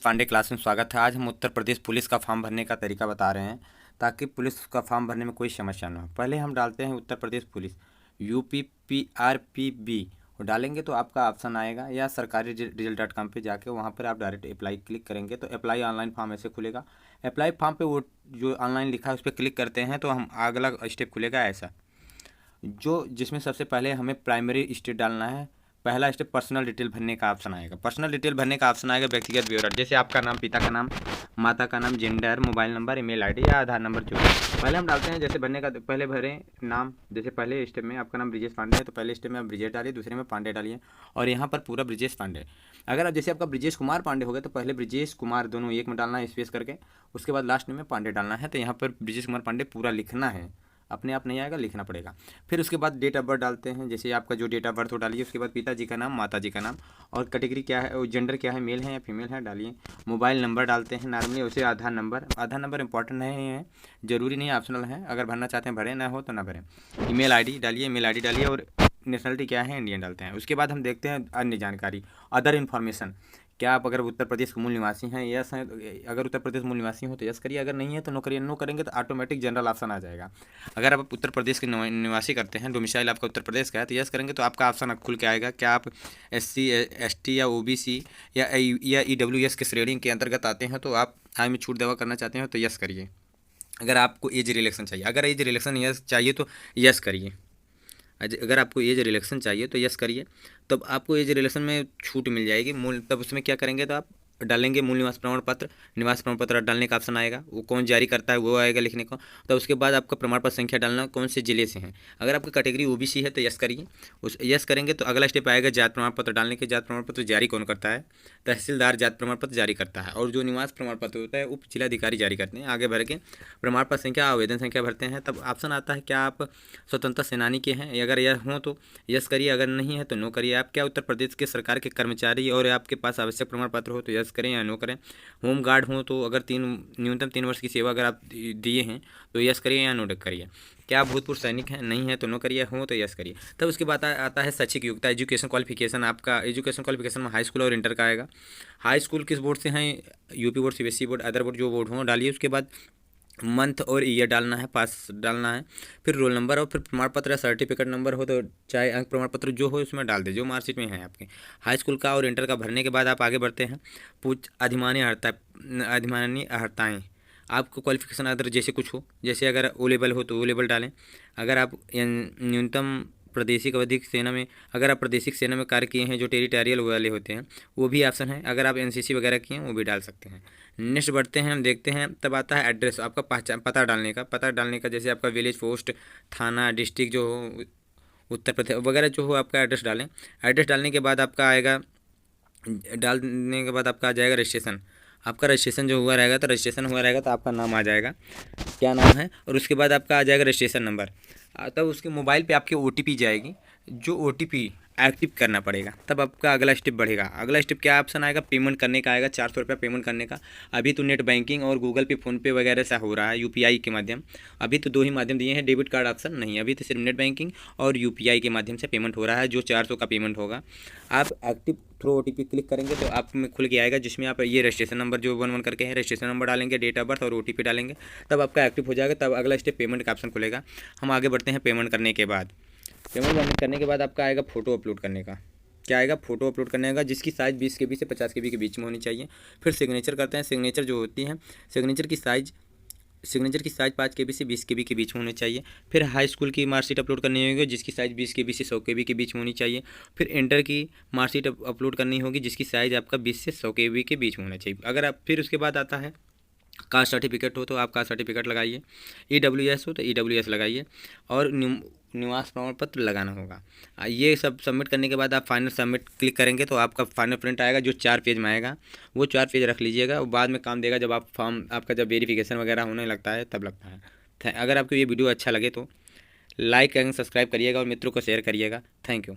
Pandey class में स्वागत है। आज हम उत्तर प्रदेश पुलिस का फॉर्म भरने का तरीका बता रहे हैं ताकि पुलिस का फॉर्म भरने में कोई समस्या ना हो। पहले हम डालते हैं उत्तर प्रदेश पुलिस UPPRPB और डालेंगे तो आपका ऑप्शन आएगा या सरकारी result.com पे जाके वहाँ पर आप डायरेक्ट अप्लाई क्लिक करेंगे तो अप्लाई ऑनलाइन फॉर्म ऐसे खुलेगा। अप्लाई फॉर्म पे वो जो ऑनलाइन लिखा है उस पर क्लिक करते हैं तो हम अगला स्टेप खुलेगा ऐसा, जो जिसमें सबसे पहले हमें प्राइमरी स्टेट डालना है। पहला स्टेप पर्सनल डिटेल भरने का ऑप्शन आएगा। पर्सनल डिटेल भरने का ऑप्शन आएगा व्यक्तिगत ब्यौरा, जैसे आपका नाम, पिता का नाम, माता का नाम, gender, mobile number, email ID या आधार नंबर जो है पहले हम डालते हैं। जैसे भरने का पहले भरें नाम, जैसे पहले स्टेप में आपका नाम ब्रिजेश पांडे है तो पहले स्टेप में आप ब्रिजेश डालिए, दूसरे में पांडे डालिए और यहाँ पर पूरा ब्रिजेश पांडे। अगर आप जैसे आपका ब्रिजेश कुमार पांडे हो गया तो पहले ब्रिजेश कुमार दोनों एक में डालना है स्पेस करके, उसके बाद लास्ट में पांडे डालना है। तो यहाँ पर ब्रिजेश कुमार पांडे पूरा लिखना है, अपने आप नहीं आएगा, लिखना पड़ेगा। फिर उसके बाद डेट ऑफ बर्थ डालते हैं, जैसे आपका जो डेट ऑफ बर्थ हो डालिए। उसके बाद पिताजी का नाम, माताजी का नाम और कैटेगरी क्या है, जेंडर क्या है, मेल है या फीमेल है डालिए। मोबाइल नंबर डालते हैं नॉर्मली, उसे आधार नंबर इंपॉर्टेंट नहीं है, जरूरी नहीं है, ऑप्शनल है। अगर भरना चाहते हैं भरें, ना हो तो ना भरें। ईमेल आईडी डालिए, ईमेल आईडी डालिए और नेशनलिटी क्या है, इंडियन डालते हैं। उसके बाद हम देखते हैं अन्य जानकारी, अदर इन्फॉर्मेशन। क्या आप अगर उत्तर प्रदेश के मूल निवासी हैं, यस हैं, अगर उत्तर प्रदेश मूल निवासी हो तो यस करिए, अगर नहीं है तो नो करिए। नो करेंगे तो ऑटोमेटिक जनरल ऑप्शन आ जाएगा। अगर आप उत्तर प्रदेश के निवासी करते हैं, डोमिसाइल आपका उत्तर प्रदेश का है तो यस करेंगे तो आपका ऑप्शन खुल के आएगा। क्या आप SC ST या OBC या EWS के श्रेणी के अंतर्गत आते हैं तो आप आय में छूट दावा करना चाहते हैं तो यस करिए। अगर आपको एज रिलेक्शन चाहिए, अगर एज रिलेक्शन यस चाहिए तो यस करिए। अगर आपको एज रिलेक्शन चाहिए तो यस करिए, तब आपको एज रिलेक्शन में छूट मिल जाएगी। मूल तब उसमें क्या करेंगे तो आप डालेंगे मूल निवास प्रमाण पत्र, निवास प्रमाण पत्र डालने का ऑप्शन आएगा, वो कौन जारी करता है वो आएगा लिखने को। तो उसके बाद आपका प्रमाण पत्र संख्या डालना, कौन से जिले से हैं। अगर आपकी कैटेगरी OBC है तो यस करिए। उस यस करेंगे तो अगला स्टेप आएगा जात प्रमाण पत्र डालने के। जात प्रमाण पत्र जारी कौन करता है, तहसीलदार जात प्रमाण पत्र जारी करता है, और जो निवास प्रमाण पत्र होता है उप जिलाधिकारी जारी करते हैं। आगे भर के प्रमाण पत्र संख्या, आवेदन संख्या भरते हैं। तब ऑप्शन आता है क्या आप स्वतंत्रता सेनानी के हैं, अगर यह हों तो यस करिए, अगर नहीं है तो नो करिए। आप क्या उत्तर प्रदेश के सरकार के कर्मचारी और आपके पास आवश्यक प्रमाण पत्र हो तो यस करें या नो करें। होम गार्ड हो तो अगर न्यूनतम 3 वर्ष की सेवा अगर आप दिए हैं तो यस करिए या नो करिए। क्या आप भूतपूर्व सैनिक हैं, नहीं है तो नो करिए, हो तो यस करिए। तब उसके बाद आता है शैक्षिक योग्यता, एजुकेशन क्वालिफिकेशन। आपका एजुकेशन क्वालिफिकेशन में हाई स्कूल और इंटर का आएगा। हाई स्कूल किस बोर्ड से हैं, UP board, CBSE board, other board जो बोर्ड हो डालिए। उसके बाद मंथ और ईयर डालना है, पास डालना है। फिर रोल नंबर और फिर प्रमाण पत्र या सर्टिफिकेट नंबर हो तो चाहे अंक प्रमाण पत्र जो हो उसमें डाल दे, जो मार्कशीट में है आपके। हाई स्कूल का और इंटर का भरने के बाद आप आगे बढ़ते हैं। अधिमानी अर्हताएँ, आपको क्वालिफिकेशन अदर जैसे कुछ हो, जैसे अगर O लेवल हो तो O लेवल डालें। अगर आप न्यूनतम प्रादेशिक अवधिक सेना में, अगर आप प्रादेशिक सेना में कार्य किए हैं जो टेरिटोरियल वाले होते हैं वो भी ऑप्शन है। अगर आप NCC वगैरह किए हैं वो भी डाल सकते हैं। नेक्स्ट बढ़ते हैं, हम देखते हैं। तब आता है एड्रेस, आपका पहचान पता डालने का, जैसे आपका विलेज, पोस्ट, थाना, डिस्ट्रिक्ट जो हो उत्तर प्रदेश वगैरह जो हो आपका एड्रेस डालें। एड्रेस डालने के बाद आपका आएगा, डालने के बाद आपका आ जाएगा रजिस्ट्रेशन। आपका रजिस्ट्रेशन जो हुआ रहेगा तो रजिस्ट्रेशन हुआ रहेगा तो आपका नाम आ जाएगा, क्या नाम है, और उसके बाद आपका आ जाएगा रजिस्ट्रेशन नंबर। तब उसके मोबाइल पे आपकी OTP जाएगी, जो OTP एक्टिव करना पड़ेगा। तब आपका अगला स्टेप बढ़ेगा। अगला स्टेप क्या ऑप्शन आएगा, पेमेंट करने का आएगा, 400 रुपया पेमेंट करने का। अभी तो नेट बैंकिंग और गूगल पे, फ़ोनपे वगैरह से हो रहा है, UPI के माध्यम। अभी तो 2 ही माध्यम दिए हैं, डेबिट कार्ड ऑप्शन नहीं, अभी तो सिर्फ नेट बैंकिंग और UPI के माध्यम से पेमेंट हो रहा है, जो 400 का पेमेंट होगा। आप एक्टिव थ्रू OTP क्लिक करेंगे तो आप में खुल के आएगा, जिसमें आप ये रजिस्ट्रेशन नंबर जो 11 करके है, रजिस्ट्रेशन नंबर डालेंगे, डेट ऑफ बर्थ और OTP डालेंगे, तब आपका एक्टिव हो जाएगा। तब अगला स्टेप पेमेंट का ऑप्शन खुलेगा। हम आगे बढ़ते हैं। पेमेंट करने के बाद आपका आएगा फ़ोटो अपलोड करने का। क्या आएगा, फ़ोटो अपलोड करने का, जिसकी साइज़ 20 KB से 50 KB के बीच में होनी चाहिए। फिर सिग्नेचर करते हैं। सिग्नेचर जो होती है, सिग्नेचर की साइज़ 5 KB से 20 KB के बीच में होनी चाहिए। फिर हाई स्कूल की मार्कशीट अपलोड करनी होगी, जिसकी साइज़ 20 KB से 100 KB के बीच में होनी चाहिए। फिर इंटर की मार्कशीट अपलोड करनी होगी, जिसकी साइज़ आपका 20 से 100 KB के बीच में होना चाहिए। अगर आप फिर उसके बाद आता है कास्ट सर्टिफिकेट हो तो आप कास्ट सर्टिफिकेट लगाइए, EWS हो तो EWS लगाइए, और निवास प्रमाण पत्र लगाना होगा। ये सब सबमिट करने के बाद आप फाइनल सबमिट क्लिक करेंगे तो आपका फाइनल प्रिंट आएगा, जो 4 पेज में आएगा। वो 4 पेज रख लीजिएगा, वो बाद में काम देगा जब आप फॉर्म आपका जब वेरिफिकेशन वगैरह होने लगता है तब लगता है। अगर आपको ये वीडियो अच्छा लगे तो लाइक एंड सब्सक्राइब करिएगा और मित्रों को शेयर करिएगा। Thank you.